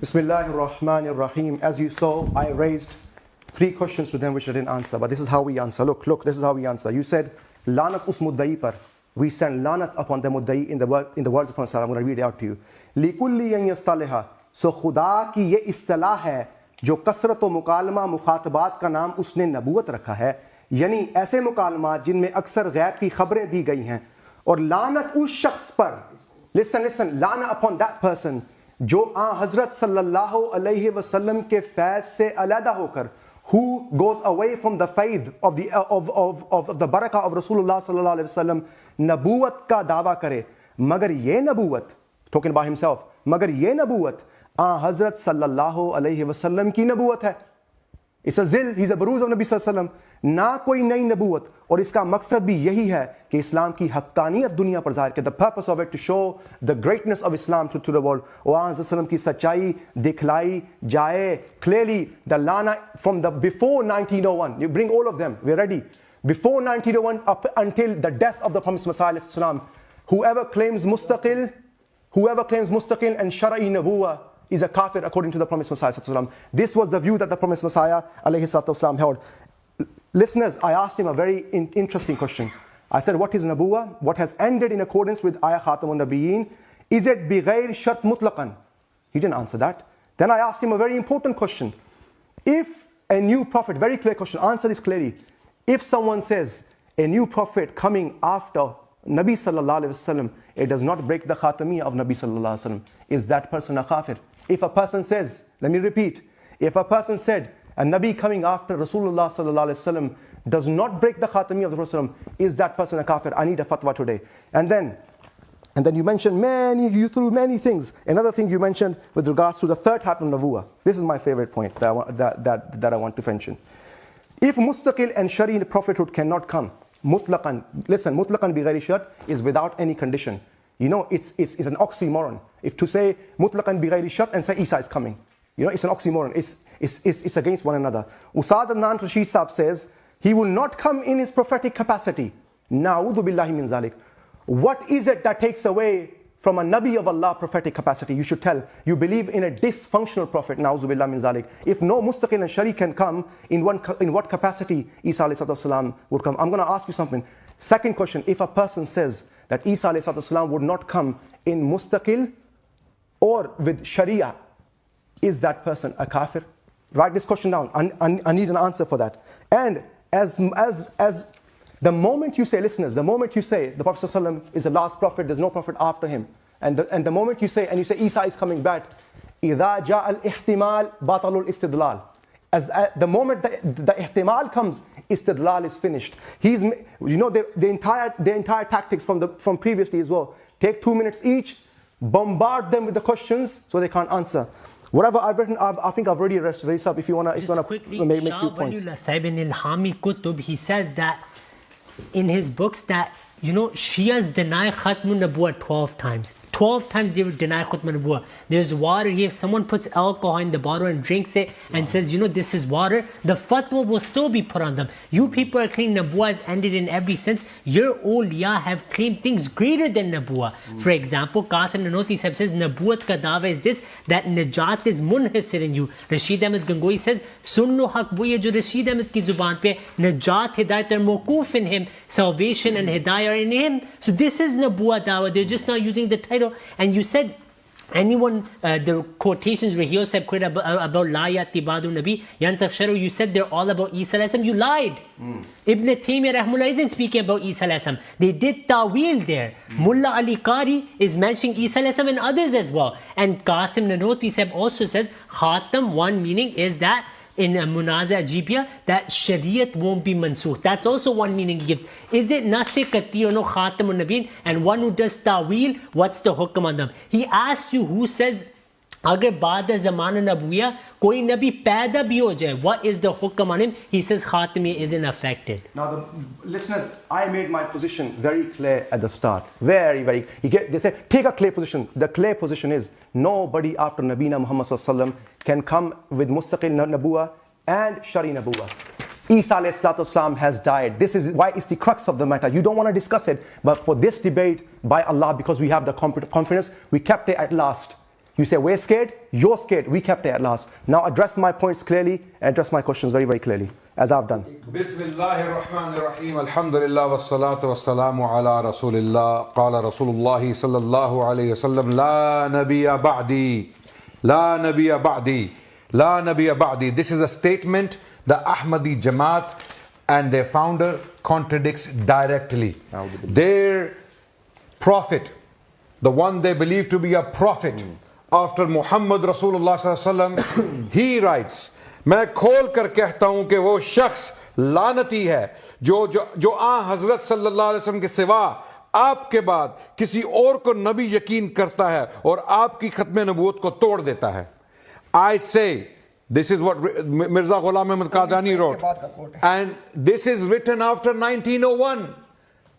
Bismillahir Rahmanir Rahim. As you saw, I raised 3 questions to them which I didn't answer, but this is how we answer. Look, this is how we answer. You said, Lanat us muddai par. We send lanat upon the muddai in the words of Prophet. I'm going to read it out to you. Likulli an yastaliha. So खुदा की ये इस्तिलाह है जो कसरत व मुकालमा मुखातबात का नाम उसने नबूवत रखा है, यानी ऐसे मुकालमात जिनमें अक्सर गैब की खबरें दी गई हैं, और लानत उस शख्स पर, listen, लाना upon that person जो हज़रत सल्लल्लाहु अलैहि वसल्लम के फैज़ से अलहदा होकर, who goes away from the faith of the barakah of Rasulullah sallallahu alaihi wasallam, नबूवत का दावा करे, मगर ये नबूवत, talking about himself, मगर ये नबूवत हज़रत सल्लल्लाहु अलैहि वसल्लम की नबूवत है. It's a zil, he's a barouz of Nabi sallallahu alaihi wasallam, ना कोई नई नबूवत. और इसका मकसद भी यही है कि इस्लाम की हक्कानियत दुनिया पर ज़ाहिर के, the purpose of it to show the greatness of Islam to the world. और वसल्लम की सच्चाई दिखलाई जाए. Clearly the lana from the before 1901, you bring all of them, we're ready. Before 1901 up until the death of the Promised Messiah, whoever claims mustaqil and shara'i nabuwa is a kafir according to the Promised Messiah. This was the view that the Promised Messiah held. Listeners, I asked him a very interesting question. I said, what is nabuwa? What has ended in accordance with ayah khatamun nabiyyin? Is it bighayr shart mutlaqan? He didn't answer that. Then I asked him a very important question. If a new prophet, very clear question, answer this clearly. If someone says a new prophet coming after Nabi sallallahu alaihi wasallam, it does not break the khatamiyya of Nabi sallallahu alaihi wasallam, is that person a kafir? If a person says, let me repeat, if a person said a Nabi coming after Rasulullah sallallahu alaihi wasallam does not break the khatamiyya of the Prophet, is that person a kafir? I need a fatwa today. And then you mentioned you threw many things. Another thing you mentioned with regards to the third type of nabuwa. This is my favorite point that I want to mention. If mustaqil and shari prophethood cannot come, mutlaqan, listen, mutlaqan bi ghairi shart is without any condition. You know, it's an oxymoron. If to say mutlaqan bi ghairi shart and say Isa is coming, you know, it's an oxymoron. It's against one another. Usad Adnan Rashid Saab says he will not come in his prophetic capacity. Na'udhu billahi min zalik. What is it that takes away from a Nabi of Allah prophetic capacity? You should tell. You believe in a dysfunctional prophet. Na'udhu billahi min zalik. If no mustaqil and shari can come, in what capacity Isa alayhi salatu wasalam would come? I'm going to ask you something. Second question, if a person says that Isa alayhi salatu wasalam would not come in mustaqil or with sharia, is that person a kafir? Write this question down. I need an answer for that. And as the moment you say, listeners, the moment you say the Prophet ﷺ is the last prophet, there's no prophet after him, and the moment you say Isa is coming back, إِذَا جَاءَ الْإِحْتِمَالِ بَطَلُ الْإِسْتِدْلَالِ, as the moment the ihtimal comes, istidlal is finished. You know, the entire tactics from previously as well. Take 2 minutes each, bombard them with the questions so they can't answer. Whatever I've written, I think I've already raised up. If you want to make few points. He says that in his books that, you know, Shias deny Khatmun Nabuwa 12 times. 12 times they would deny Khatmun Nabuwa. There's water here. If someone puts alcohol in the bottle and drinks it and says, you know, this is water, the fatwa will still be put on them. You people are claiming Nabuwa has ended in every sense. Your awliya have claimed things greater than Nabuwa. For example, Qasim Nanoti Sahib says, Nabuwat ka dawa is this, that Najat is munhasir in you. Rashid Ahmed Gangohi says, Sunno haq wo ye jo Rashid Ahmed ki zuban pe, Najat hidayat are mawqoof in him, salvation and hidayah are in him. So this is Nabuwa dawa. They're just not using the title. And you said, the quotations where he said about La Yatibadu Nabi, Yansak Sharu, you said they're all about Isa alayhi salam. You lied. Ibn Taymiyyah Rahmullah isn't speaking about Isa alayhi salam. They did ta'wil there. Mullah Ali Qari is mentioning Isa alayhi salam and others as well. And Qasim Nanotwi Sahib also says, Khatam, one meaning is that in Munaza Ajibiyah, that Shariat won't be mansukh. That's also one meaning he gives. Is it Nasir Kati or no Khatamun Nabiyyin? And one who does ta'wil, what's the hukm on them? He asked you who says, Agar Bada Zamana Nabuya, koi Nabi paida bhi ho jaye, what is the hukm on him? He says Khatami isn't affected. Now, listeners, I made my position very clear at the start. Very, very. They say, take a clear position. The clear position is, nobody after Nabina Muhammad sallallahu can come with mustaqil nabuwa and shari nabuwa. Isa alayhi salatu wasalam has died. This is why it's the crux of the matter. You don't want to discuss it, but for this debate, by Allah, because we have the confidence, we kept it at last. You say, we're scared, you're scared, we kept it at last. Now address my points clearly, and address my questions very, very clearly, as I've done. Bismillahir Rahmanir Rahim. Alhamdulillah wassalatu wassalamu ala Rasulillah. Qala Rasulullah sallallahu alayhi wasallam, La nabiyya ba'di. La nabiyya ba'di. La nabiyya ba'di. This is a statement the Ahmadi Jamaat and their founder contradicts directly. Their prophet, the one they believe to be a prophet after Muhammad Rasulullah sallallahu alaihi wasallam, he writes, मैं खोल कर कहता हूं कि वो शख्स लानती है जो आ हजरत सल्लल्लाहु अलैहि वसल्लम के सिवा आपके बाद किसी और को नबी यकीन करता है और आपकी खत्म नबूवत को तोड़ देता है. I say, this is what Mirza Ghulam Ahmad Qadiani wrote, and this is written after 1901.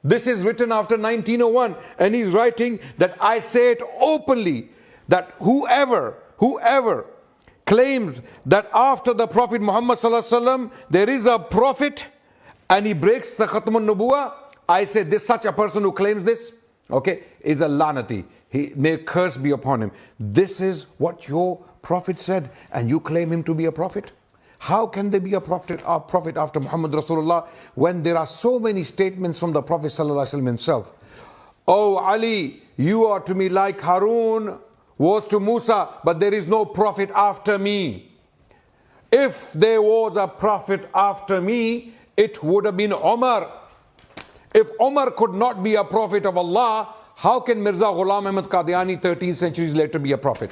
This is written after 1901, and he's writing that I say it openly, that whoever claims that after the Prophet Muhammad sallallahu alaihi wasallam there is a prophet and he breaks the Khatmun Nubuwah, I say this, such a person who claims this, okay, is a lanati. May curse be upon him. This is what your prophet said, and you claim him to be a prophet? How can there be a prophet after Muhammad Rasulullah when there are so many statements from the Prophet sallallahu alaihi wasallam himself? Oh Ali, you are to me like Harun was to Musa, but there is no prophet after me. If there was a prophet after me, it would have been Umar. If Umar could not be a prophet of Allah, how can Mirza Ghulam Ahmad Qadiani 13 centuries later be a prophet?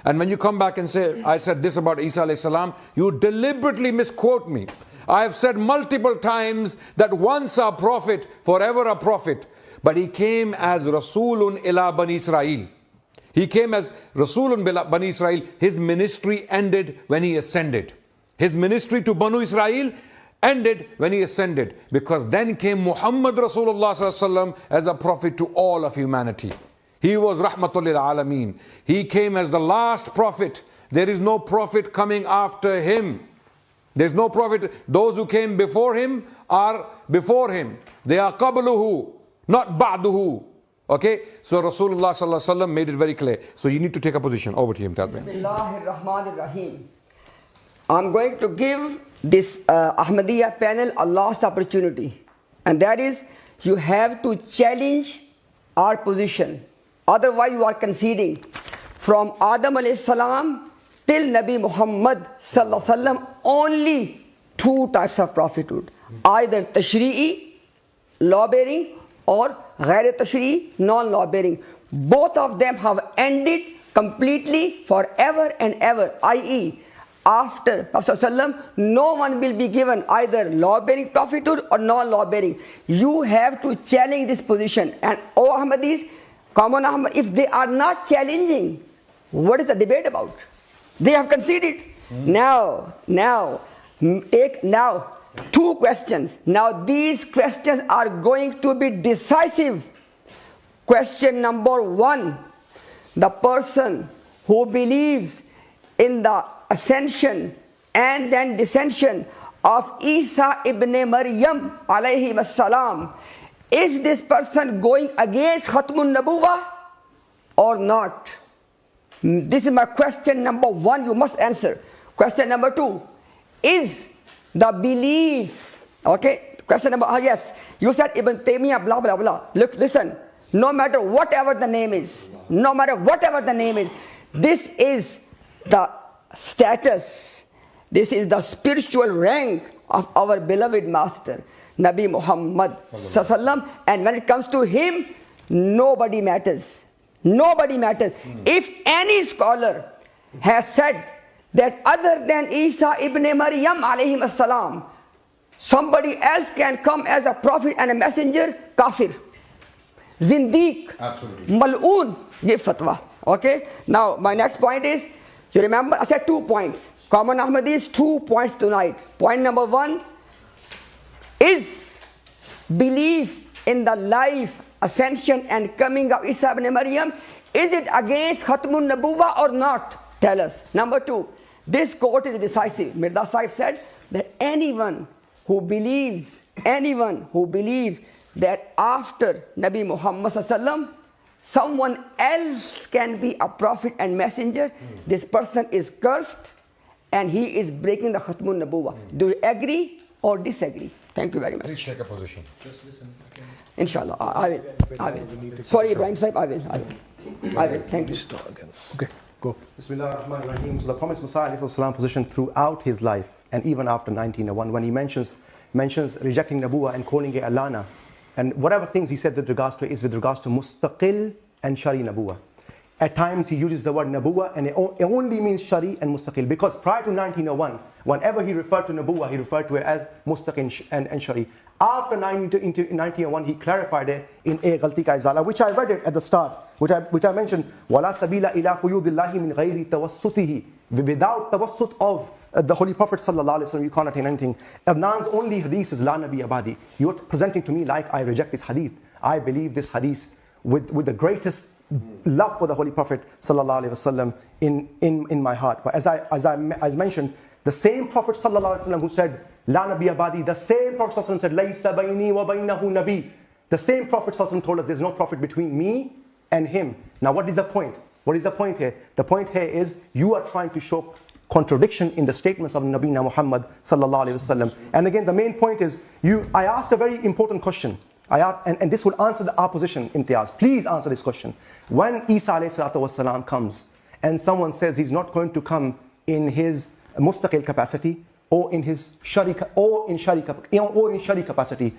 And when you come back and say, I said this about Isa alayhi salam, you deliberately misquote me. I have said multiple times that once a prophet, forever a prophet, but he came as Rasulun ila Bani Israel. He came as Rasulun Bani Israel. His ministry ended when he ascended. His ministry to Banu Israel ended when he ascended, because then came Muhammad Rasulullah sallallahu alaihi wasallam as a prophet to all of humanity. He was Rahmatul lil Alameen. He came as the last prophet. There is no prophet coming after him. There's no prophet. Those who came before him are before him. They are qabluhu, not ba'duhu. Okay, so Rasulullah sallallahu alaihi wasallam made it very clear. So you need to take a position. Over to him, tell me. Bismillahirrahmanirrahim. I'm going to give this Ahmadiyya panel a last opportunity, and that is, you have to challenge our position. Otherwise you are conceding. From Adam alayhi salam till Nabi Muhammad sallallahu alaihi wasallam, only two types of prophethood: either tashri'i, law-bearing, or ghair tashri'i, non-law-bearing. Both of them have ended completely forever and ever, i.e. after Prophet ﷺ, no one will be given either law-bearing prophethood or non-law-bearing. You have to challenge this position. And O Ahmadis, common Ahmad, if they are not challenging, what is the debate about? They have conceded. Now, take two questions. Now these questions are going to be decisive. Question number one: the person who believes in the ascension and then descension of Isa ibn Maryam alayhi wassalam, is this person going against Khatmun Nabuwah or not? This is my question number one, you must answer. Question number two: is the belief, okay, question number, yes, you said Ibn Taymiyyah blah blah blah. Look, listen, no matter whatever the name is, this is the status, this is the spiritual rank of our beloved master Nabi Muhammad sallallahu, and when it comes to him, nobody matters. If any scholar has said that other than Isa ibn Maryam alayhi assalam, somebody else can come as a prophet and a messenger, kafir, zindiq, mal'oon, give fatwa. Okay, now my next point is, you remember I said 2 points. Common Ahmadis, 2 points tonight. Point number one is belief in the life, ascension and coming of Isa ibn Maryam. Is it against Khatmun Nabuwah or not? Tell us. Number two, this quote is decisive. Mirza Sahib said that anyone who believes that after Nabi Muhammad sallallahu alaihi wasallam someone else can be a prophet and messenger, this person is cursed and he is breaking the Khatmun Nabuwah. Do you agree or disagree? Thank you very much. Please take a position. Inshallah, I will. Sorry, Ibrahim Sahib, I will. Thank you. Okay, go. Bismillah ar-Rahman ar-Rahim. So the promised Messiah ﷺ position throughout his life and even after 1901, when he mentions rejecting Nabuwah and calling it Alana, and whatever things he said with regards to it is with regards to Mustaqil and Shari Nabuwah. At times he uses the word Nabuwah and it only means Shari and Mustaqil, because prior to 1901, whenever he referred to Nabuwah, he referred to it as Mustaqil and Shari. After 1901, he clarified it in a Ghalti Ka Izala, which I read it at the start, which I mentioned, وَلَا سَبِيلَ إِلَىٰ قُيُودِ اللَّهِ مِنْ غَيْرِ تَوَسُّتِهِ. Without tawassut of the Holy Prophet ﷺ, you can't attain anything. Adnan's only hadith is La Nabi Abadi. You're presenting to me like I reject this hadith. I believe this hadith with the greatest love for the Holy Prophet ﷺ in my heart. But as mentioned, the same Prophet ﷺ who said La Nabi Abadi, the same Prophet ﷺ said Laysa bayni wa baynahu nabi. The same Prophet ﷺ told us there's no prophet between me and him. Now what is the point? What is the point here? The point here is you are trying to show contradiction in the statements of Nabina Muhammad sallallahu alaihi wasallam. And again, the main point is I asked a very important question. And this will answer our position, Imtiaz. Please answer this question. When Isa alayhi salatu wasalam comes and someone says he's not going to come in his mustaqil capacity or in his shari capacity,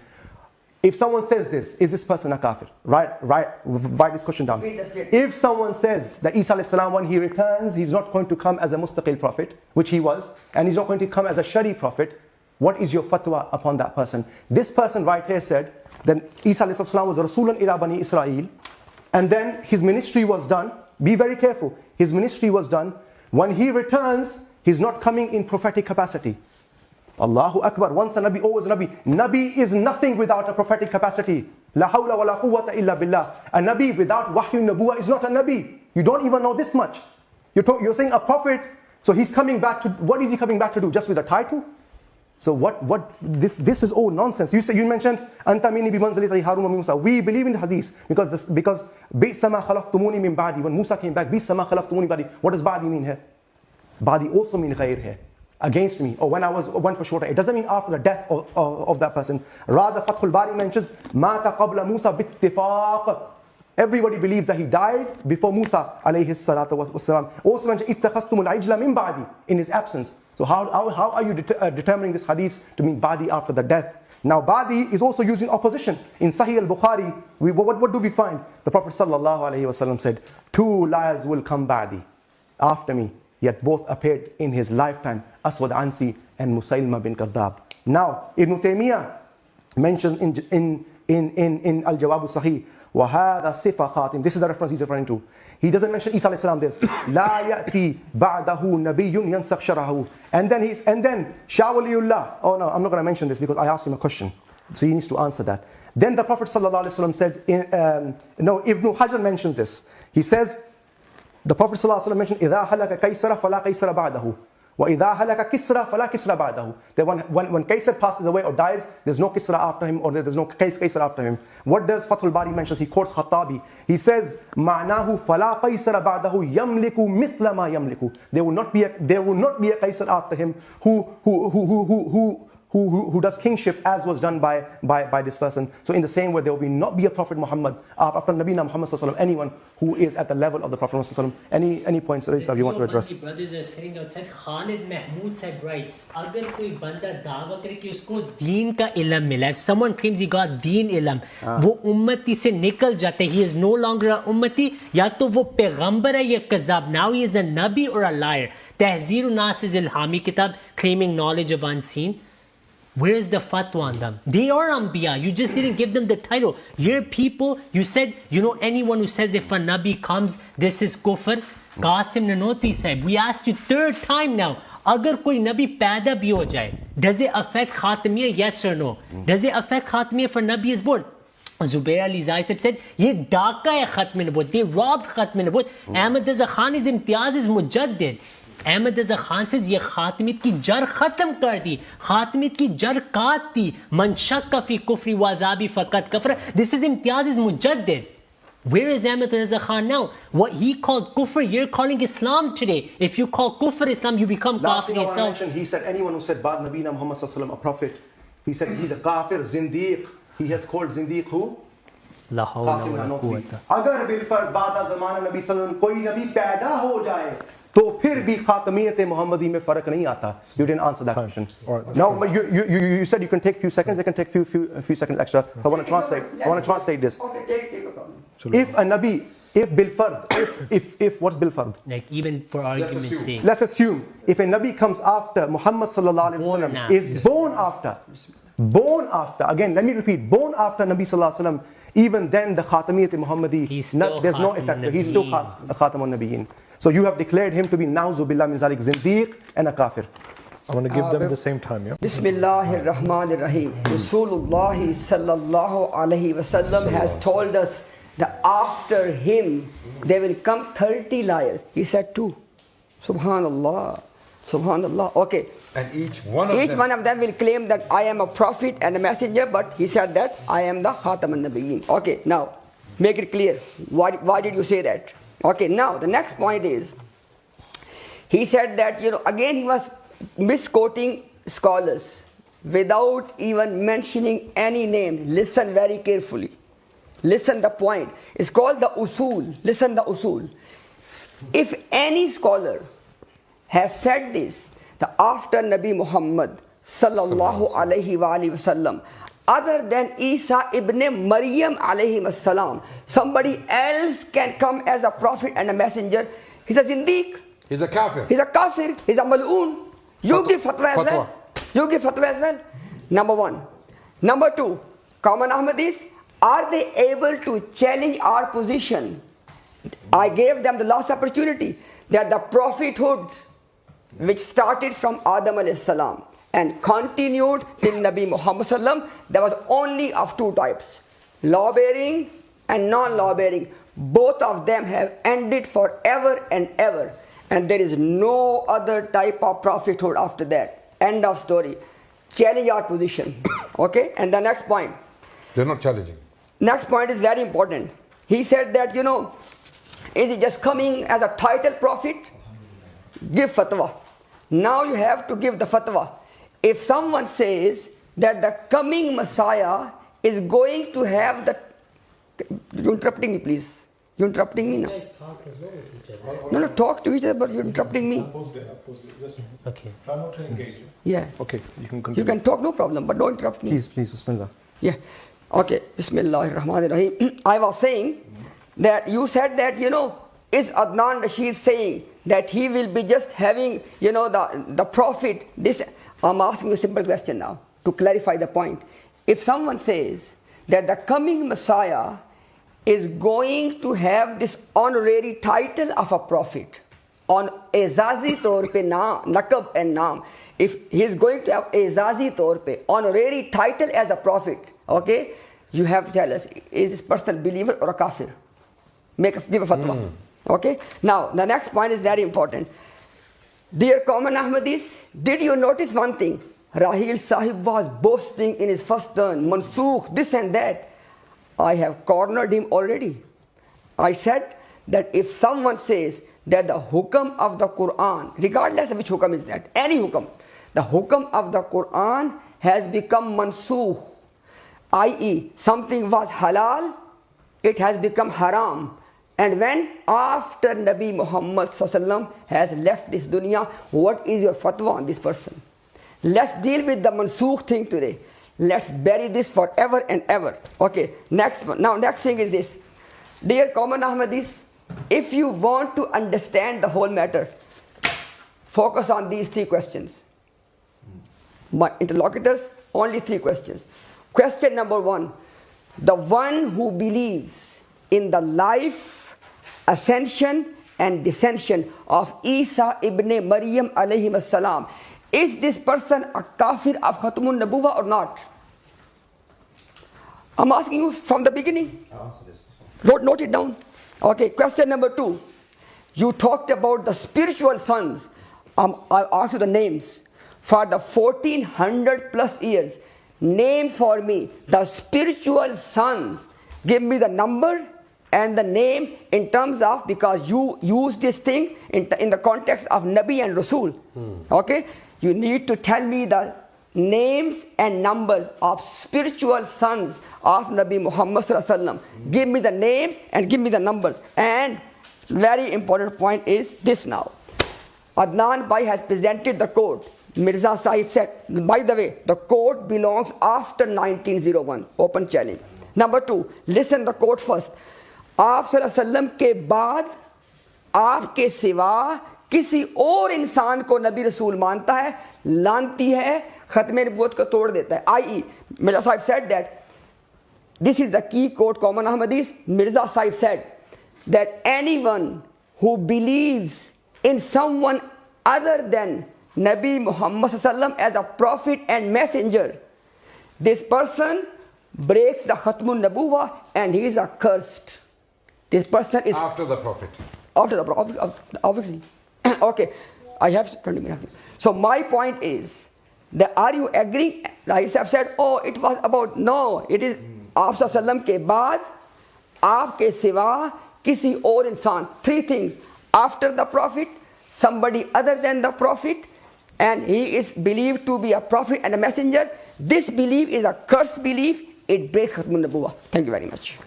if someone says this, is this person a kafir? Write this question down. If someone says that Isa alayhi salam, when he returns, he's not going to come as a mustaqil prophet, which he was, and he's not going to come as a shari prophet, what is your fatwa upon that person? This person right here said, then Isa alayhi salam was Rasulun ila Bani Israel, and then his ministry was done. Be very careful. His ministry was done. When he returns, he's not coming in prophetic capacity. Allahu Akbar. Once a Nabi, always a Nabi. Nabi is nothing without a prophetic capacity. La hawla wa la quwwata illa billah. A Nabi without wahyu nabuwah is not a Nabi. You don't even know this much. You're saying a prophet, so he's coming back to, what is he coming back to do? Just with a title? So this is all nonsense. You mentioned Anta minni bimanzilati Harun wa Musa. We believe in the hadith because Bisa ma khalaqtumuni min ba'di. When Musa came back, Bisa ma khalaqtumuni ba'di. What does ba'di mean here? Ba'di also mean ghayr here. Against me, or when I went for shorter. It doesn't mean after the death of that person. Rather, Fathul Bari mentions Mata qabla Musa bittifaq. Everybody believes that he died before Musa alayhi salatu wasalam. Also mentioned ittakhastumul ijla min ba'di, in his absence. So how are you determining this hadith to mean ba'di after the death? Now ba'di is also used in opposition. In Sahih al-Bukhari, what do we find? The Prophet sallallahu alayhi wasallam said, 2 liars will come ba'di, after me. Yet both appeared in his lifetime, Aswad Ansi and Musaylima bin Kadhab. Now, Ibn Taymiyyah mentioned in Al-Jawab al-Sahih, وَهَذَا صِفَ خَاتِمٍ. This is the reference he's referring to. He doesn't mention Isa alayhi salam this. لَا يَأْتِي بَعْدَهُ نَبِيٌّ يَنْسَخْ شَرَهُ. And then Shawaliyullah. Oh no, I'm not going to mention this because I asked him a question. So he needs to answer that. Then the Prophet sallallahu alayhi wasallam said, Ibn Hajar mentions this. He says, the Prophet ﷺ mentioned, إِذَا هَلَكَ كَيْسَرَ فَلَا قَيْسَرَ بَعْدَهُ وَإِذَا هَلَكَ كِسْرَ فَلَا كِسْرَ بَعْدَهُ. That when Qaisar passes away or dies, there's no Kisra after him, or there's no Qaisar after him. What does Fathul Bari mention? He quotes Khattabi. He says, مَعْنَاهُ فَلَا قَيْسَرَ بَعْدَهُ يَمْلِكُ مِثْلَ مَا يَمْلِكُ. There will not be a Qaisar after him who does kingship as was done by this person. So in the same way, there will not be a Prophet Muhammad after Nabina Muhammad sallallahu alaihi wasallam, anyone who is at the level of the Prophet sallallahu alaihi wasallam. Any points that you want to address? Brothers are sitting outside. Khalid Mahmood said writes, agar koi banda dawa kare ki usko deen ka ilm mila, if someone claims he got deen ilm, wo ummati se nikal jate, he is no longer a ummati, ya to wo payghambar hai ya kazab, now he is a nabi or a liar. Tahzir Nas is Ilhami kitab claiming knowledge of unseen. Where is the fatwa on them? They are Anbiya. You just didn't give them the title. Your people, you said, anyone who says if a Nabi comes, this is kufr. Qasim Nanotri said, we asked you 3rd time now, agar koi Nabi paida bhi ho jaye, does it affect Khatamiyya, yes or no? Does it affect Khatamiyya if a Nabi is born? Zubair Ali Zai said, ye daka hai Khatm Nabuwwat. They robbed Khatm Nabuwwat. Ahmad Raza Khan is imtiyaz, is mujaddid. Ahmad Raza Khan says, ye Khatamiyat ki jar khatam kar di. Khatamiyat ki jar kaat di. Man shakka fi kufri wa azabi faqat kafra. This is imtiyaz, is mujaddid. Where is Ahmed Reza Khan now? What he called kufr, you're calling Islam today. If you call kufr Islam, you become Last kafir thing I want to yourself. mention, he said anyone who said Ba'd Nabina Muhammad sallallahu alaihi wasallam a prophet, he said he's a kafir, zindiq. He has called zindiq who? La hawla Qasim wa la Nanotwi. quwwata. अगर बिलफर्ज बाद ज़माना नबी सल्लल्लाहु अलैहि वसल्लम कोई नबी पैदा हो जाए तो फिर भी खातमियत मोहम्मदी में फर्क नहीं आता. You didn't answer that question. No, but you said you can take few seconds. They can take few seconds extra. So I want to translate this. Okay, take a problem. If a nabi, if bilfard, if what's bilfard? Like even for argument's assume. sake. Let's assume if a nabi comes after Muhammad sallallahu alaihi Born wasallam after. is born after. Again, let me repeat, born after Nabi sallallahu alaihi wasallam. Even then, the Khatamiyat Muhammadi, He's still there's no Khatam effect. He's still al-Nabiyyin. Khatam al-Nabiyyin. So you have declared him to be Na'uzu Billah min Zalik Zindiq and a kafir. I'm going to give them the same time, yeah? Bismillahir Rahmanir Rahim. Rasulullah sallallahu alaihi wasallam has told us that after him there will come 30 liars. He said 2. Subhanallah. Subhanallah. Okay. And each one of them will claim that I am a prophet and a messenger, but he said that I am the Khatam al-Nabiyyin. Okay, now make it clear. Why did you say that? Okay, now the next point is, he said that, again he was misquoting scholars without even mentioning any name. Listen very carefully. Listen the point. It's called the usul. Listen the usul. If any scholar has said this, that after Nabi Muhammad sallallahu alaihi wasallam, other than Isa ibn Maryam alayhi salam, somebody else can come as a prophet and a messenger, he's a zindiq. He's a kafir. He's a kafir. He's a mal'oon. You give fatwa as well. You give fatwa as well. Number 1. Number 2, common Ahmadis, are they able to challenge our position? I gave them the last opportunity that the prophethood, which started from Adam alayhi salam and continued till Nabi Muhammad sallam, there was only of 2 types, law-bearing and non-law-bearing. Both of them have ended forever and ever, and there is no other type of prophethood after that. End of story. Challenge our position. Okay, and the next point. They're not challenging. Next point is very important. He said that, is it just coming as a title prophet? Give fatwa. Now you have to give the fatwa. If someone says that the coming Messiah is going to have the... You're interrupting me, please. You're interrupting me now. You guys talk as well with each other. No, talk to each other, but you're interrupting me. Okay. Try not to engage. Yeah. Okay, you can You continue. can talk, no problem, but don't interrupt me. Please, Bismillah. Yeah. Okay. Bismillahir Rahmanir Rahim. I was saying that you said that, is Adnan Rashid saying that he will be just having, the prophet, this... I'm asking you a simple question now to clarify the point. If someone says that the coming Messiah is going to have this honorary title of a prophet, on ezazi taur pe naam, nakab and naam, if he is going to have ezazi taur pe, honorary title as a prophet, okay, you have to tell us, is this person a believer or a kafir? Give a fatwa. Okay, now the next point is very important. Dear common Ahmadis, did you notice one thing? Rahil Sahib was boasting in his first turn, Mansukh, this and that. I have cornered him already. I said that if someone says that the hukam of the Quran, regardless of which hukam is that, any hukam, the hukam of the Quran has become mansukh, i.e. something was halal, it has become haram. And when after Nabi Muhammad sallallahu has left this dunya, what is your fatwa on this person? Let's deal with the mansukh thing today. Let's bury this forever and ever. Okay, next one. Now next thing is this. Dear common Ahmadis, if you want to understand the whole matter, focus on these 3 questions. My interlocutors, only 3 questions. Question number 1. The one who believes in the life, ascension and descension of Isa ibn Maryam alayhi salam, is this person a kafir of Khatamun Nabuwah or not? I'm asking you from the beginning. Answer this. Note it down. Okay, question number 2. You talked about the spiritual sons. I asked you the names. For the 1400 plus years, name for me the spiritual sons. Give me the number and the name in terms of, because you use this thing in the context of Nabi and Rasul. Okay? You need to tell me the names and numbers of spiritual sons of Nabi Muhammad sallallahu alaihi wasallam. Give me the names and give me the numbers. And very important point is this now. Adnan Bhai has presented the code. Mirza Sahib said, by the way, the code belongs after 1901. Open challenge. Number 2, listen the code first. आप सल्लल्लाहु अलैहि वसल्लम के बाद आपके सिवा किसी और इंसान को नबी रसूल मानता है, लानती है, खत्म नबूवत को तोड़ देता है. i.e. Mirza Sahib said that this is the key code common Ahmadis. Mirza Sahib said that anyone who believes in someone other than Nabi Muhammad sallallahu alaihi wasallam as a prophet and messenger, this person breaks the Khatmun Nabuwa and he is accursed. This person is After the Prophet. After the Prophet, obviously. Okay, I have 20 minutes. So my point is that are you agreeing? I have said, oh, it was about, no, it is आप सल्लम के बाद आपके सिवा किसी और इंसान. 3 things. After the Prophet, somebody other than the Prophet, and he is believed to be a prophet and a messenger. This belief is a cursed belief. It breaks Khatmun Nabuwa. Thank you very much.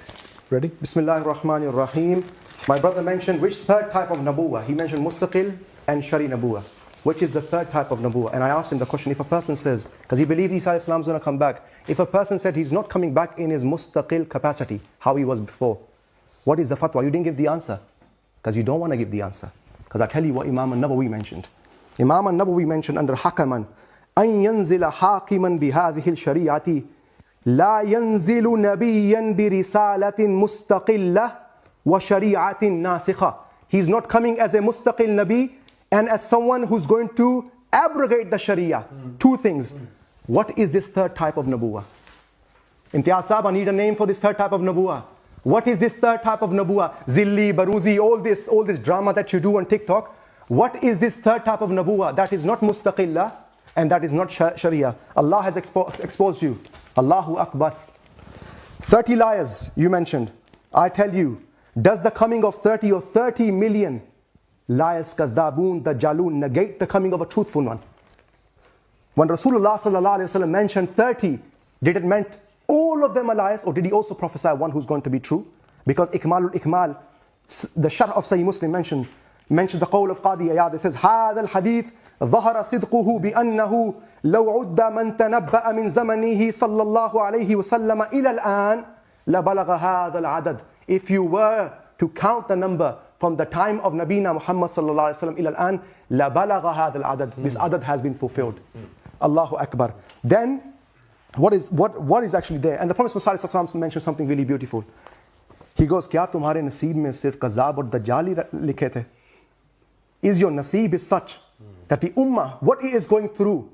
Ready? Bismillahir Rahmanir Rahim. My brother mentioned which third type of Nabuwa? He mentioned Mustaqil and Shari Nabuwa. Which is the third type of Nabuwa? And I asked him the question, if a person says, because he believed Isa Islam is going to come back, if a person said he's not coming back in his Mustaqil capacity, how he was before, what is the fatwa? You didn't give the answer, because you don't want to give the answer. Because I tell you what Imam al-Nawawi mentioned. Imam al-Nawawi mentioned under Hakaman, أن ينزل حاكما بهذه الشريعة لا ينزل نبيا برسالة مستقلة وشريعة ناسخة. He's not coming as a mustaqil nabi and as someone who's going to abrogate the sharia. 2 things. What is this third type of nabuwa? Imtiaz Saab, I need a name for this third type of nabuwa. What is this third type of nabuwa? Zilli, Baruzi, all this drama that you do on TikTok. What is this third type of nabuwa that is not mustaqillah and that is not sharia? Allah has exposed you. Allahu Akbar. 30 liars you mentioned. I tell you, does the coming of 30 or 30 million liars, kadhabun, dajjalun negate the coming of a truthful one? When Rasulullah sallallahu alaihi wasallam mentioned 30, did it meant all of them are liars, or did he also prophesy one who's going to be true? Because Ikmalul Ikmal, the Sharh of Sahih Muslim mentioned the qawl of Qadianiat. It says, هذا الحديث ظهر صدقه بأنه لو عد من تنبأ من زمنه صلى الله عليه وسلم إلى الآن لبلغ هذا العدد. If you were to count the number from the time of Nabina Muhammad sallallahu alaihi wasallam ila al-an, la balagha hadha al-adad. This adad has been fulfilled. Allahu Akbar. Then, what is actually there? And the Prophet sallallahu alaihi wasallam mentioned something really beautiful. He goes, "Kya tumhare naseeb mein sirf kazab aur dajjal hi likhe the?" Is your naseeb is such that the ummah, what it is going through,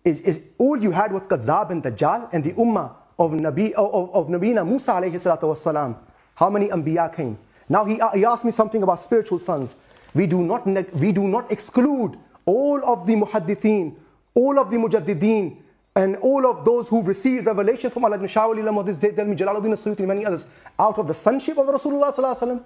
is all you had was kazab and dajjal, and the ummah of Nabina Musa alayhi salatu wassalam. How many anbiya came? Now he asked me something about spiritual sons. We do not exclude all of the muhaddithin, all of the mujaddideen, and all of those who received revelation from Allah, Ibn Shawali, Jalaluddin as-Suyuti, and many others, out of the sonship of Rasulullah sallallahu alaihi wasallam.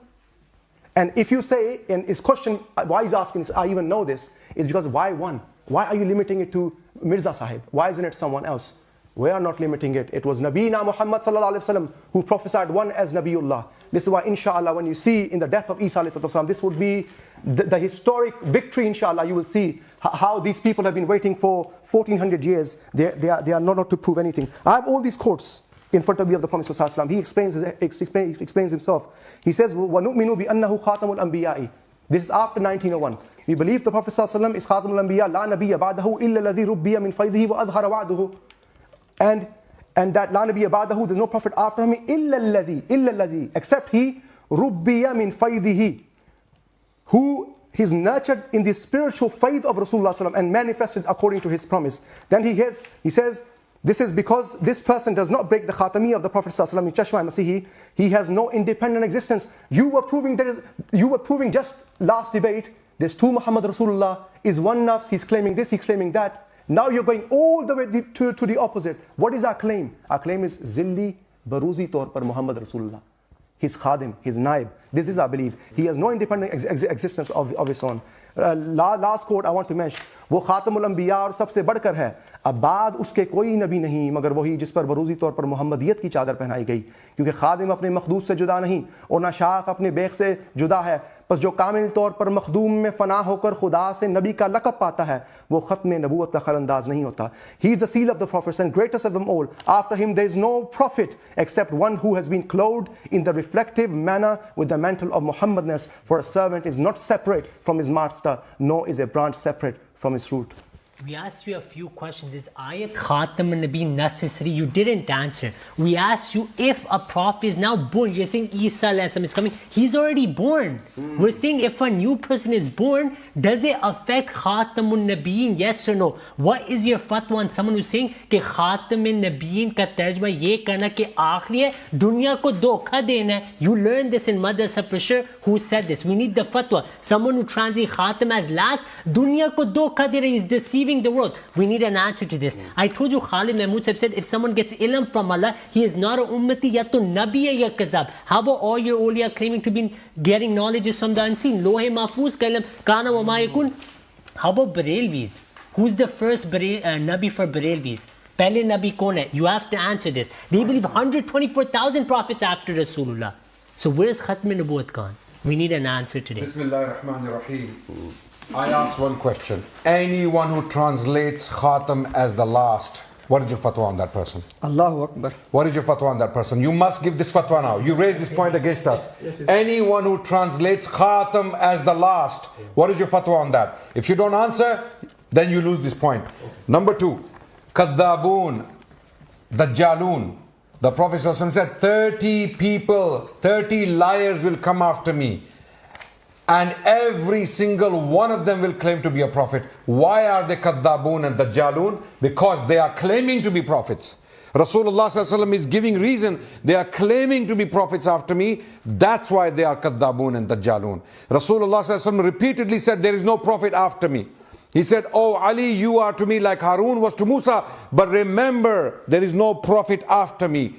And if you say, and his question, why he's asking this, I even know this, is because why one? Why are you limiting it to Mirza Sahib? Why isn't it someone else? We are not limiting it. It was Nabina Muhammad sallallahu alaihi wasallam who prophesied one as Nabiullah. This is why, inshallah, when you see in the death of Isa alayhi wasallam, this would be the historic victory, inshallah. You will see how these people have been waiting for 1400 years. They are not to prove anything. I have all these quotes in front of me of the Prophet sallallahu alaihi wasallam. He explains himself. He says, وَنُؤْمِنُ بِأَنَّهُ خَاتَمُ الْأَنْبِيَاءِ. This is after 1901. We believe the Prophet sallallahu alaihi wasallam is خَاتَمُ الْأَنْبِيَاء لَا نَبِيَّ بَعْدَهُ إِلَّا الَّذِي رُبِّيَ مِنْ فَيْضِهِ وَأَظْهَرَ وَعْدُهُ. And that la nabiyya ba'dahu, there's no prophet after him, illa alladhi, except he, rubbiya min faydihi, who is nurtured in the spiritual faith of Rasulullah sallam and manifested according to his promise. Then he says, this is because this person does not break the khatami of the Prophet sallam in Chashma Masihi. He has no independent existence. You were proving just last debate, there's 2 Muhammad Rasulullah, is one nafs, he's claiming this, he's claiming that. Now you're going all the way to the opposite. What is our claim? Our claim is Zilli Baruzi Tor par Muhammad Rasulullah. his khadim, his naib. This is, I believe. He has no independent existence of his own. Last quote I want to mention, वो खातमुल अंबिया और सबसे बढ़कर है, अब बाद उसके कोई नबी नहीं मगर वही जिस पर बरूज़ी तौर पर मोहम्मदियत की चादर पहनाई गई, क्योंकि खादिम अपने मखदूस से जुदा नहीं और ना शाख अपने बेख से जुदा है, बस जो कामिल तौर पर मखदूम में फना होकर खुदा से नबी का लक़ब पाता है वो ख़त्म नबूवत का खलंदाज नहीं होता. He is the seal of the prophets and greatest of them all. After him there is no prophet except one who has been clothed in the reflective manner with the mantle of Muhammadness, for a servant is not separate from his master, nor is a branch separate from its root. We asked you a few questions. Is ayat Khatam al-Nabi necessary? You didn't answer. We asked you if a prophet is now born. You're saying Isa is coming. He's already born. We're saying if a new person is born, does it affect Khatam al-Nabiyin? Yes or no? What is your fatwa on someone who's saying कि Khatam al-Nabiyin का तर्जमा ये करना कि आखिरी है, दुनिया को धोखा देना है? You learned this in madrasa for sure. Who said this? We need the fatwa. Someone who translates Khatam as last, दुनिया को धोखा दे रहा है, is deceiving the world. We need an answer to this. I told you Khalid Mahmood said if someone gets ilm from Allah, he is not a ummati, ya to nabi ya kazab. How about all your awliya claiming to be getting knowledge from the unseen? Lohe mahfuz ka ilm kana wa ma yakun. How about Barelvis? Who's the first nabi for Barelvis? Pehle nabi kaun hai? You have to answer this. They believe 124,000 prophets after Rasulullah. So where's Khatm Nubuwwat gone? We need an answer today. Bismillahir Rahmanir Rahim. I ask one question. Anyone who translates Khatam as the last, what is your fatwa on that person? Allahu Akbar. What is your fatwa on that person? You must give this fatwa now. You raised this point against us. Anyone who translates Khatam as the last, what is your fatwa on that? If you don't answer, then you lose this point. Number 2, Kadhabun, Dajjalun. The Prophet ﷺ said 30 people, 30 liars will come after me, and every single one of them will claim to be a prophet. Why are they Kadhabun and Dajjalun? Because they are claiming to be prophets. Rasulullah ﷺ is giving reason. They are claiming to be prophets after me. That's why they are Kadhabun and Dajjalun. Rasulullah ﷺ repeatedly said, there is no prophet after me. He said, oh Ali, you are to me like Harun was to Musa, but remember, there is no prophet after me.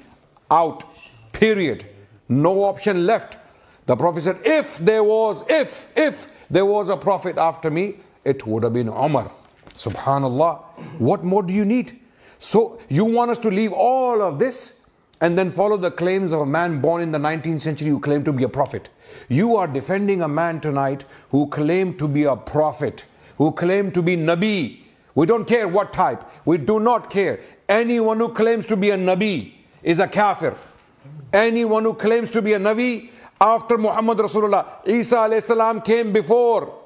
Out. Period. No option left. The Prophet said, if there was a prophet after me, it would have been Umar. Subhanallah. What more do you need? So you want us to leave all of this and then follow the claims of a man born in the 19th century who claimed to be a prophet? You are defending a man tonight who claimed to be a prophet, who claimed to be Nabi. We don't care what type. We do not care. Anyone who claims to be a Nabi is a kafir. Anyone who claims to be a Nabi after Muhammad Rasulullah. Isa alayhi salam came before.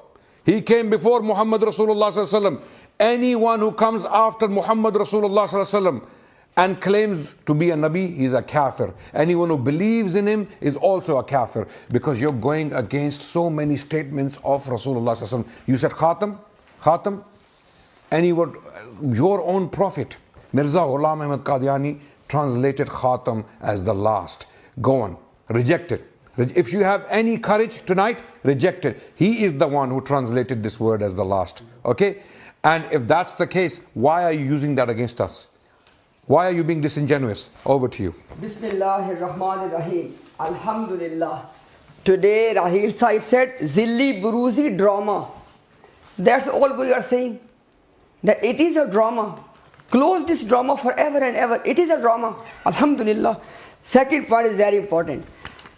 He came before Muhammad Rasulullah sallallahu alaihi wasallam. Anyone who comes after Muhammad Rasulullah sallallahu alaihi wasallam and claims to be a Nabi, he is a kafir. Anyone who believes in him is also a kafir, because you're going against so many statements of Rasulullah sallallahu alaihi wasallam. You said Khatam, anyone, your own prophet, Mirza Ghulam Ahmad Qadiani, translated Khatam as the last. Go on, reject it. If you have any courage tonight, reject it. He is the one who translated this word as the last. Okay? And if that's the case, why are you using that against us? Why are you being disingenuous? Over to you. Bismillahir Rahmanir Rahim. Alhamdulillah. Today Rahil Sahib said, Zilli Buruzi drama. That's all we are saying. That it is a drama. Close this drama forever and ever. It is a drama. Alhamdulillah. Second part is very important.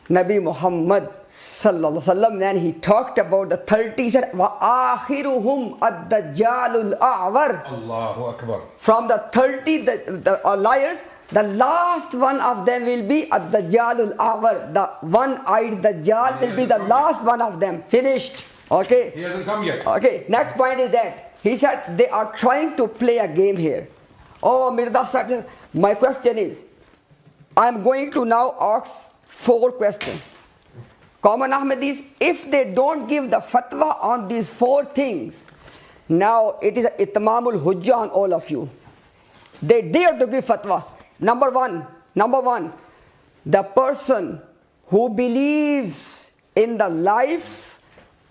Nabi Muhammad sallallahu alaihi wasallam, when he talked about the 30, he said, wa akhiruhum ad-dajjalul a'war. Allahu Akbar. From the 30 the liars, the last one of them will be ad-dajjalul a'war. The one-eyed dajjal will be the last one of them. Finished. Okay. He hasn't come yet. Okay. Next point is that he said they are trying to play a game here. Oh, Mirza Sahib, my question is, I am going to now ask 4 questions. Common Ahmadis, if they don't give the fatwa on these 4 things, now it is itmamul hujjah on all of you. They dare to give fatwa. Number one, the person who believes in the life,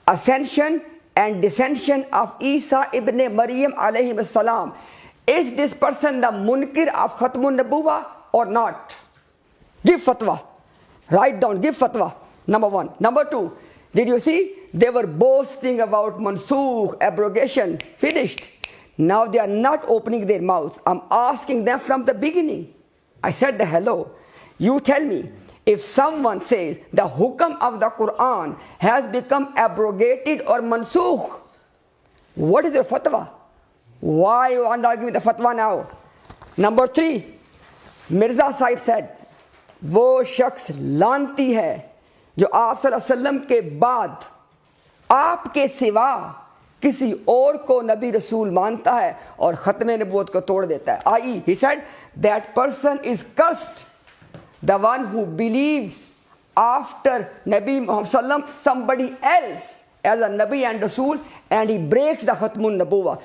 ascension and descension of Isa ibn Maryam alayhi salam, is this person the munkir of Khatmun Nabuwah or not? Give fatwa. Write down, give fatwa. Number one. Number two, did you see? They were boasting about mansukh, abrogation, finished. Now they are not opening their mouths. I'm asking them from the beginning. I said the hello. You tell me, if someone says the hukam of the Quran has become abrogated or mansukh, what is your fatwa? Why you are not arguing the fatwa now? Number three, Mirza Sahib said, वो शख्स लानती है जो आप सल्लल्लाहु अलैहि वसल्लम के बाद आपके सिवा किसी और को नबी रसूल मानता है और खत्म नबूवत को तोड़ देता है. i.e. he said that person is cursed, the one who believes after Nabi Muhammad sallam somebody else as a Nabi and Rasul, and he breaks the Khatmun Nabuwa.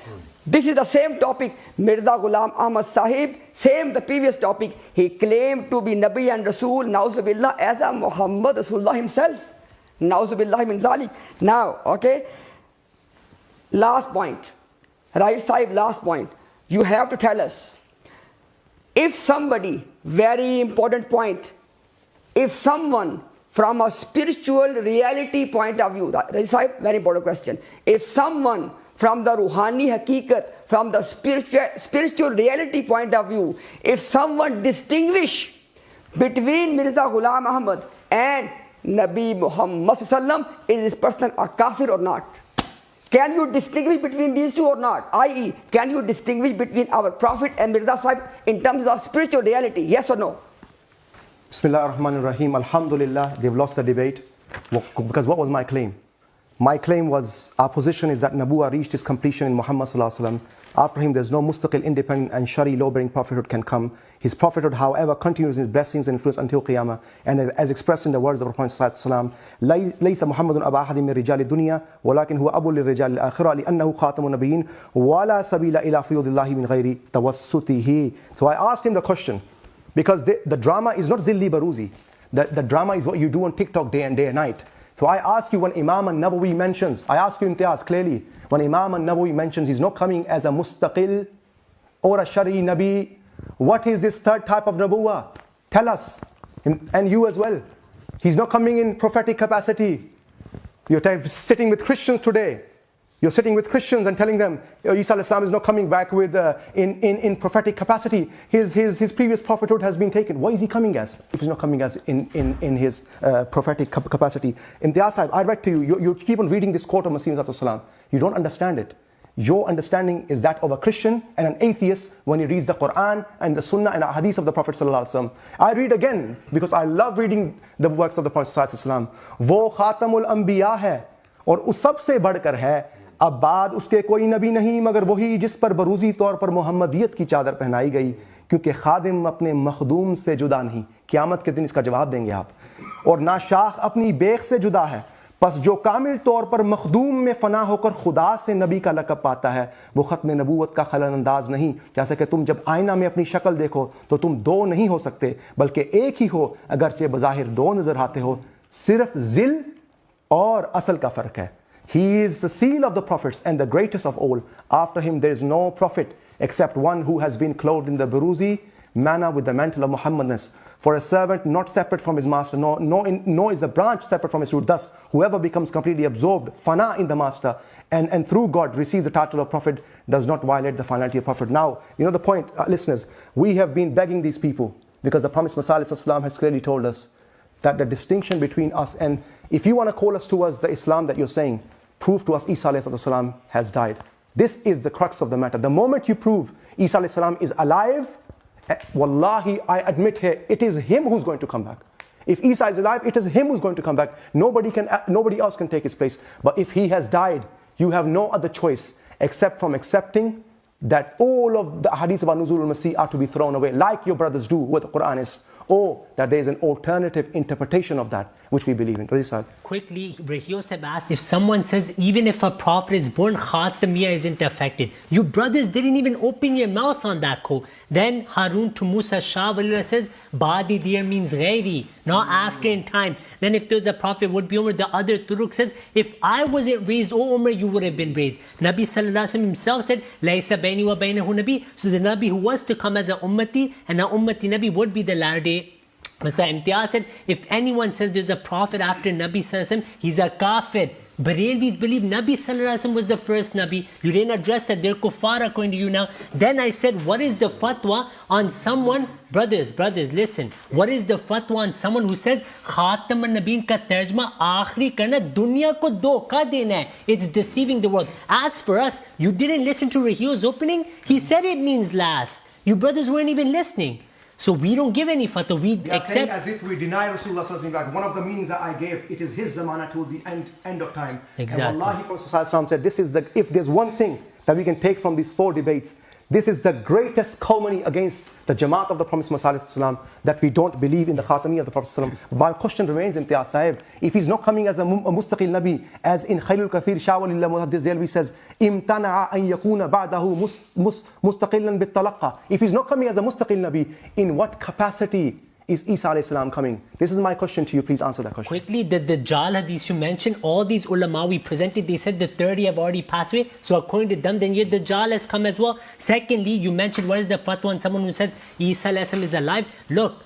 This is the same topic. Mirza Ghulam Ahmad Sahib, same the previous topic. He claimed to be Nabi and Rasul, Nauzubillah, as a Muhammad Rasulullah himself. Nauzubillah min zalik. Now, okay, last point. Raif Sahib, last point. You have to tell us, if somebody, very important point, if someone from a spiritual reality point of view, Raif Sahib, very important question. If someone from the Ruhani Hakikat, from the spiritual reality point of view, if someone distinguish between Mirza Ghulam Ahmad and Nabi Muhammad sallam, is this person a kafir or not? Can you distinguish between these two or not? i.e., can you distinguish between our Prophet and Mirza Sahib in terms of spiritual reality? Yes or no? Bismillah ar-Rahman ar-Rahim. Alhamdulillah, they've lost the debate. Because what was my claim? My claim was, our position is that Nabuwa reached its completion in Muhammad sallallahu alaihi wasallam. After him, there's no mustaqil, independent and shari law-bearing prophethood can come. His prophethood, however, continues his blessings and influence until Qiyamah. And as expressed in the words of our Prophet sallallahu alaihi wasallam, لَيْسَ مُحَمَّدٌ أَبَا أَحَدٍ مِّن رِجَالِ الدُّنْيَا وَلَكِنْ هُوَ أَبُو لِلرِّجَالِ الْآخِرَةِ لِأَنَّهُ خَاتَمُ النَّبِيِّينَ وَلَا سَبِيلَ إِلَى فِيُوضِ اللَّهِ مِنْ غَيْرِ تَوَسُّطِهِ. So I asked him the question, because the drama is not Zilli Baruzi. The drama is what you do on TikTok day and night. So I ask you, when Imam al-Nawawi mentions, I ask you Imtiaz clearly, when Imam al-Nawawi mentions he's not coming as a mustaqil or a shari nabi, what is this third type of nabuwa? Tell us, and you as well. He's not coming in prophetic capacity. You're sitting with Christians today. You're sitting with Christians and telling them, Isa al-Islam is not coming back with in prophetic capacity. His previous prophethood has been taken. What is he coming as if he's not coming as in his prophetic capacity? Imtiaz Sahib, I read to you, you keep on reading this quote of Masih al-Salam. You don't understand it. Your understanding is that of a Christian and an atheist when he reads the Quran and the Sunnah and the Hadith of the Prophet sallallahu alaihi wasallam. I read again because I love reading the works of the Prophet sallallahu alaihi wasallam. वो खातमुल अंबिया है और उस सबसे बढ़कर है, अब बाद उसके कोई नबी नहीं मगर वही जिस पर बरूजी तौर पर मोहम्मदियत की चादर पहनाई गई, क्योंकि खादिम अपने मखदूम से जुदा नहीं. क़यामत के दिन इसका जवाब देंगे आप. और ना शाख अपनी बेख से जुदा है, बस जो कामिल तौर पर मखदूम में फना होकर खुदा से नबी का लक़ब पाता है वो ख़त्म नबूवत का खलल अंदाज नहीं. जैसे कि तुम जब आईना में अपनी शक्ल देखो तो तुम दो नहीं हो सकते बल्कि एक ही हो, अगरचे बज़ाहिर दो नज़र आते हो. सिर्फ ज़िल और असल का फ़र्क है. He is the seal of the prophets and the greatest of all. After him there is no prophet except one who has been clothed in the Buruzi manner with the mantle of Muhammadness. For a servant not separate from his master, nor is a branch separate from his root. Thus, whoever becomes completely absorbed, fana in the master, and through God receives the title of prophet, does not violate the finality of prophet. Now, you know the point, listeners, we have been begging these people because the promised Messiah has clearly told us that the distinction between us, and if you want to call us towards the Islam that you're saying, prove to us Isa has died. This is the crux of the matter. The moment you prove Isa is alive, wallahi, I admit here, it is him who's going to come back. If Isa is alive, it is him who's going to come back. Nobody else can take his place. But if he has died, you have no other choice except from accepting that all of the hadith about Nuzul al-Masih are to be thrown away, like your brothers do with the Quran is, or that there is an alternative interpretation of that which we believe in. Quickly, Rahio Sahib asked, if someone says even if a prophet is born, Khatamiyya isn't affected. You brothers didn't even open your mouth on that quote. Then Harun to Musa Shah says, Badi diya means ghairi, not after in time. Then if there's a prophet would be Umar, the other Turuk says, if I wasn't raised, oh Umar, you would have been raised. Nabi Sallallahu Alaihi Wasallam himself said, Laysa baini wa bainahu Nabi. So the Nabi who was to come as a ummati, and an ummati Nabi would be the latter day Masa Imtiaz said, if anyone says there's a prophet after Nabi Sallallahu Alaihi Wasallam, he's a kafir. Barelvis believe Nabi Sallallahu Alaihi Wasallam was the first Nabi. You didn't address that. They're kuffar according to you now. Then I said, what is the fatwa on someone, brothers, listen. What is the fatwa on someone who says, Khatam al-Nabeen ka tarjma aakhri karna dunya ko dhokha dena hai. It's deceiving the world. As for us, you didn't listen to Rahil's opening? He said it means last. You brothers weren't even listening. So we don't give any fatwa. We accept. Saying as if we deny Rasulullah sallallahu alaihi wasallam. One of the meanings that I gave, it is his zamana till the end of time. Exactly. And Wallahi, Prophet sallallahu alaihi wasallam said, this is the, if there's one thing that we can take from these 4 debates, this is the greatest calumny against the Jamaat of the Prophet Muhammad that we don't believe in the Khatami of the Prophet. My question remains, Imtiaz Sahib, if he's not coming as a Mustaqil Nabi, as in Khairul Kathir, Shawalillah Muhaddis Zalwi says, Imtana'a an yakuna ba'dahu mustaqillan bit-talaqqa. If he's not coming as a Mustaqil Nabi, in what capacity is Isa alayhi salam coming? This is my question to you. Please answer that question. Quickly, the Dajjal hadith you mentioned, all these ulama we presented, they said the 30 have already passed away. So according to them, then your Dajjal has come as well. Secondly, you mentioned what is the fatwa on someone who says Isa alayhi salam is alive. Look,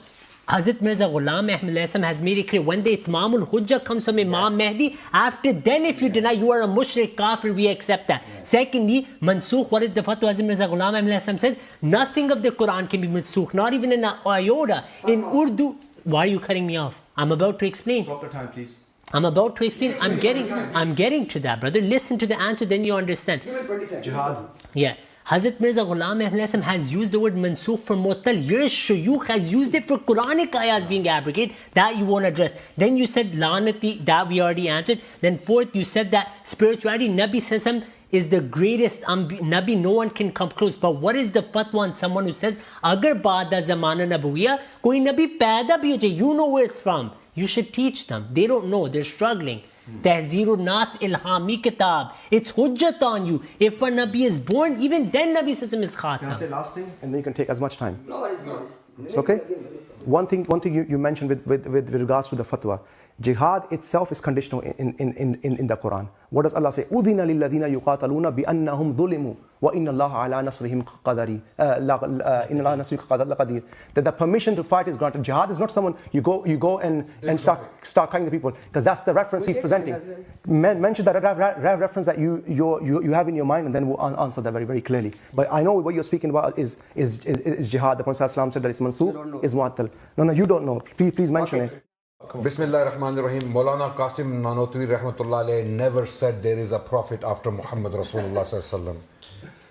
Hazrat Mirza Ghulam Ahmad alayhi salam has made it clear, when the Itmamul Hujjah comes from Imam Mahdi, after then if you deny you are a mushrik kafir, we accept that. Secondly, mansukh, what is the fatwa? Hazrat Mirza Ghulam Ahmad alayhi salam says, nothing of the Quran can be mansukh, not even in an iota. In Urdu, why are you cutting me off? I'm about to explain. Stop the time, please. I'm about to explain. I'm getting to that, brother. Listen to the answer, then you understand. Jihad. Yeah. Hazrat Mirza Ghulam Ahmad has used the word mansukh for mu'tal. Your shuyukh has used it for Quranic ayahs being abrogated. That you won't address. Then you said lanati, that we already answered. Then fourth, you said that spirituality, Nabi Sassam is the greatest Nabi, no one can come close. But what is the fatwa on someone who says, Agar baada zamana nabuwiya, koi Nabi paida bhi ho jaye, you know where it's from. You should teach them. They don't know. They're struggling. Tahzeerun Nas Ilhami Kitab. It's hujjat on you. If a Nabi is born, even then Nabi Sassam is khatam. Can I say last thing? And then you can take as much time. No, it's not. It's okay? One thing you mentioned with regards to the fatwa. Jihad itself is conditional in the Quran. What does Allah say? أُذِنَ لِلَّذِينَ يُقَاتَلُونَ بِأَنَّهُمْ ظُلِمُوا وَإِنَّ اللَّهَ عَلَى نَصْرِهِمْ قَدِيرٌ. That the permission to fight is granted. Jihad is not someone you go and start killing the people, because that's the reference he's presenting. Mention that reference that you have in your mind, and then we'll answer that very, very clearly. But I know what you're speaking about is jihad. The Prophet ﷺ said that it's mansukh, is mu'attal. No, you don't know. Please mention it. Bismillah ar-Rahman ar-Rahim. Maulana Qasim Nanotwi Rahmatullah Alayhi never said there is a prophet after Muhammad Rasulullah Sallallahu Alaihi Wasallam.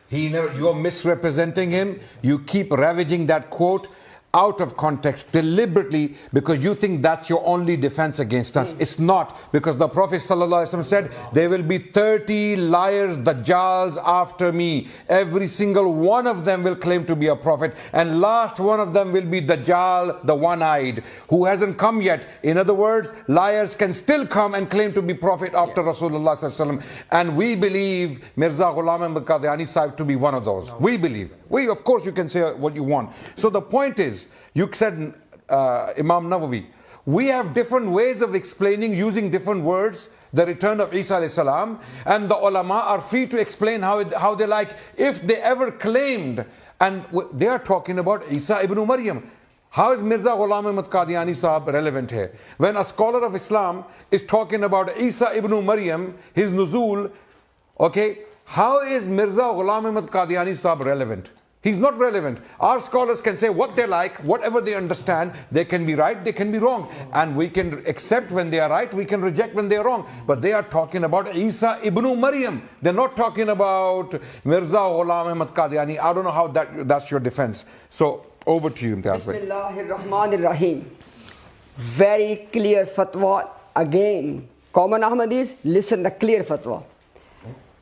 He never, you're misrepresenting him. You keep ravaging that quote out of context deliberately because you think that's your only defense against us. It's not, because the Prophet ﷺ said there will be 30 liars, dajjals after me. Every single one of them will claim to be a prophet, and last one of them will be Dajjal, the one-eyed, who hasn't come yet. In other words, liars can still come and claim to be prophet after Rasulullah ﷺ. And we believe Mirza Ghulam Ahmad Qadiani Sahib to be one of those. We believe. Of course you can say what you want. So the point is, you said Imam Nawawi, we have different ways of explaining using different words the return of Isa alayhi salam, and the ulama are free to explain how they like. If they ever claimed, and they are talking about Isa ibn Maryam, how is Mirza Ghulam Ahmad Qadiani Sahib relevant here? When a scholar of Islam is talking about Isa ibn Maryam, his nuzul, okay, how is Mirza Ghulam Ahmad Qadiani Sahib relevant? He's not relevant. Our scholars can say what they like, whatever they understand. They can be right, they can be wrong. And we can accept when they are right, we can reject when they are wrong. But they are talking about Isa ibn Maryam. They're not talking about Mirza Ghulam Ahmad Qadiani. I don't know how that's your defense. So over to you, Imtiaz bhai. Bismillahir-Rahmanir-Rahim. Very clear fatwa. Again, common Ahmadis, listen the clear fatwa.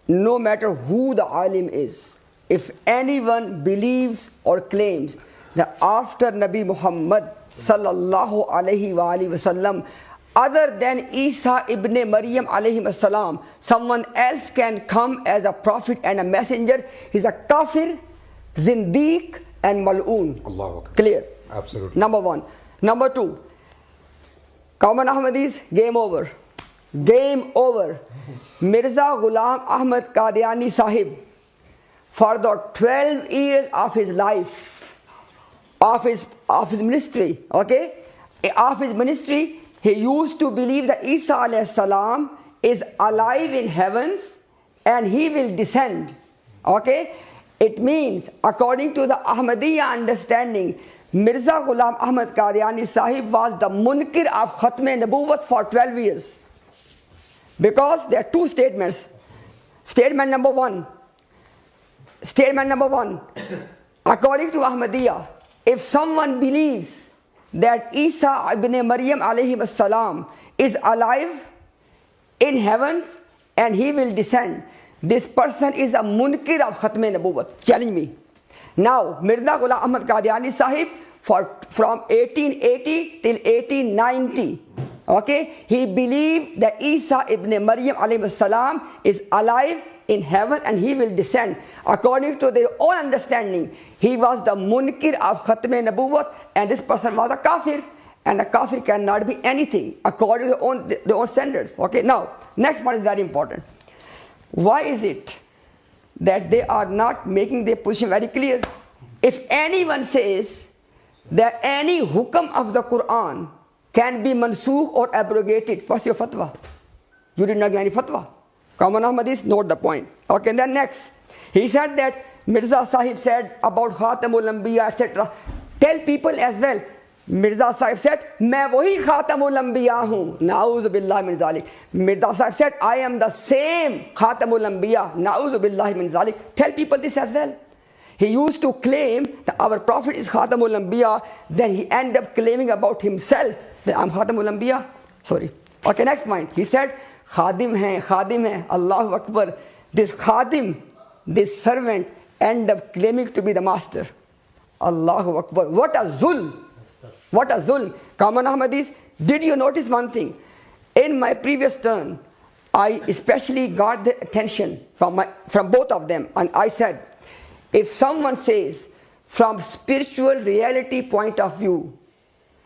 No matter who the alim is, if anyone believes or claims that after Nabi Muhammad sallallahu alaihi wasallam, other than Isa ibn Maryam alayhi salam, someone else can come as a prophet and a messenger, he's a kafir, zindiq and mal'oon. Allahu Akbar. Clear? Absolutely. Number one. Number two, common Ahmadis, game over. Game over. Mirza Ghulam Ahmad Qadiani Sahib, for the 12 years of his life, of his ministry, okay, of his ministry, he used to believe that Isa alayhi salam is alive in heavens and he will descend. Okay? It means, according to the Ahmadiyya understanding, Mirza Ghulam Ahmad Qadiani Sahib was the munkir of Khatm Nabuwwat for 12 years. Because there are two statements. Statement number one, according to Ahmadiyya, if someone believes that Isa ibn Maryam alayhi salam is alive in heaven and he will descend, this person is a munkir of Khatm Nabuwwat. Challenge me. Now, Mirza Ghulam Ahmad Qadiani Sahib, from 1880 till 1890, okay, he believed that Isa ibn Maryam alayhi salam is alive in heaven and he will descend. According to their own understanding, he was the munkir of Khatm Nabuwwat, and this person was a kafir, and a kafir cannot be anything according to their own standards. Okay, now, next one is very important. Why is it that they are not making their position very clear? If anyone says that any hukam of the Quran can be mansukh or abrogated, what's your fatwa? You did not give any fatwa. Common Ahmadis, note the point. Okay, then next. He said that Mirza Sahib said about Khatamul Anbiya, etc. Tell people as well. Mirza Sahib said, मैं वही Khatamul Anbiya हूँ. Na'udhu billahi min zalik. Mirza Sahib said, I am the same Khatamul Anbiya. Na'udhu billahi min zalik. Tell people this as well. He used to claim that our Prophet is Khatamul Anbiya. Then he ended up claiming about himself that I'm Khatamul Anbiya. Sorry. Okay, next point. He said, Khadim hai, Allahu Akbar. This Khadim, this servant, end up claiming to be the master. Allahu Akbar. What a zulm. What a zulm. Common Ahmadis, did you notice one thing? In my previous turn, I especially got the attention from both of them, and I said, if someone says from spiritual reality point of view,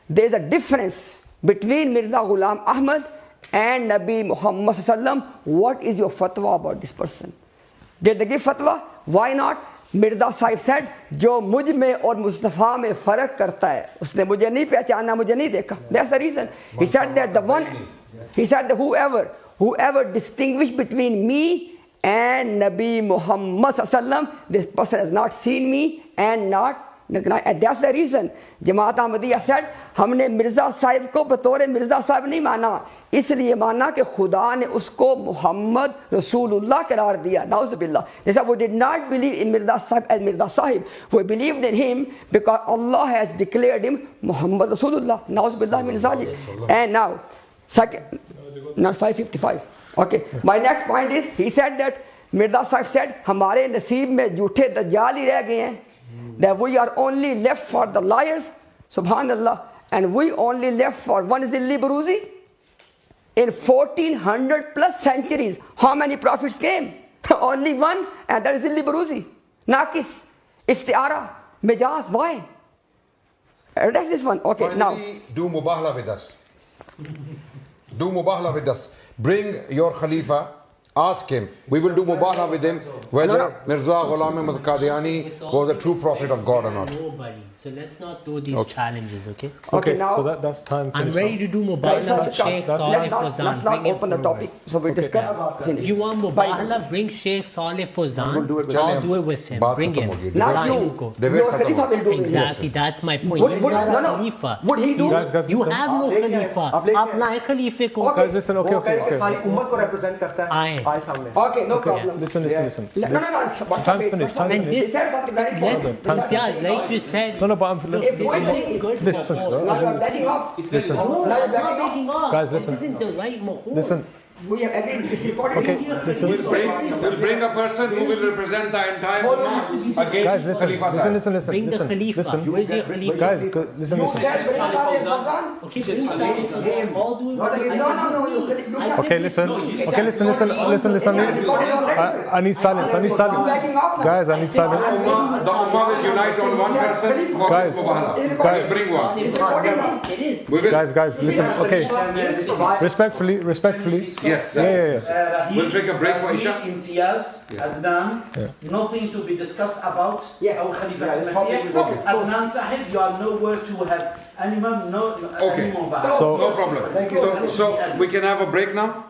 there is a difference between Mirza Ghulam Ahmad and Nabi Muhammad sallam, what is your fatwa about this person? Did they give fatwa? Why not? Mirza Sahib said, जो मुझ में और मुस्तफा में फर्क करता है, उसने मुझे नहीं पहचाना, मुझे नहीं देखा. That's the reason. He said that he said that whoever distinguished between me and Nabi Muhammad sallam, this person has not seen me and not. And that's the reason. Jamaat Ahmadiyya said, हमने मिर्जा साहिब को बतौर मिर्जा साहिब नहीं माना, इसलिए माना कि खुदा ने उसको मुहम्मद रसूलुल्लाह करार दिया. Nauzubillah. They said we did not believe in Mirza Sahib as Mirza Sahib. We believed in him because Allah has declared him Muhammad Rasulullah. Nauzubillah min zalik. And now, second, not 555. Okay. My next point is, he said that Mirza Sahib said, हमारे नसीब में झूठे दज्जाल ही रह गए हैं. That we are only left for the liars, subhanallah, and we only left for one Zilli Buruzi. In 1400 plus centuries, how many prophets came? Only one, and that is Zilli Buruzi. Naqis, Istiara, Mijaz, why? That's this one. Okay, finally, now. Do mubahala with us. Do mubahala with us. Bring your Khalifa. Ask him. We will do mubahala with him whether Mirza Ghulam Ahmad Qadiani was a true prophet of God or not. Nobody. So let's not do these challenges, okay? Okay, now so that's time. I'm ready to do mubahala with Sheikh Saleh Fawzan. Let's not open the topic. So we discuss. If you want mubahala, bring Sheikh Saleh Fawzan. I'll do it with him. Bring him. Not you. Your Khalifa will do it. Exactly. That's my point. He's not a Khalifa. Would he do? You have no Khalifa. अपना है खलीफे को. Guys, listen. Okay. सारी उम्मत को represent करता है. आए सामने. Okay, no problem. Listen. No. Time finished. And this, like you said. No, but I'm. Good Listen. Now you're backing off. Listen. No, I'm not backing off. Guys, listen. This isn't the right mahal. Listen. We have agreed. It's recorded. Okay, listen. We'll bring a person who will represent the entire ummah Guys, against listen. Khalifa Sahib. Listen. Bring the Khalifa. Where's your Khalifa? Guys, listen. Okay, bring Saleh. All do it. Okay, listen. I need silence. Guys, I need silence. The ummah will unite on one person. Guys. We'll bring one. It is. We will. Guys, listen. Okay. Respectfully. Yes. Yeah. We'll take a break for Isha. Imtiaz, Adnan, nothing to be discussed about. Yeah. Our Khalifa let's al-Masih. talk about Adnan Sahib, you are nowhere to have anyone, Okay. anyone back. So- No problem. Thank you. So we can have a break now?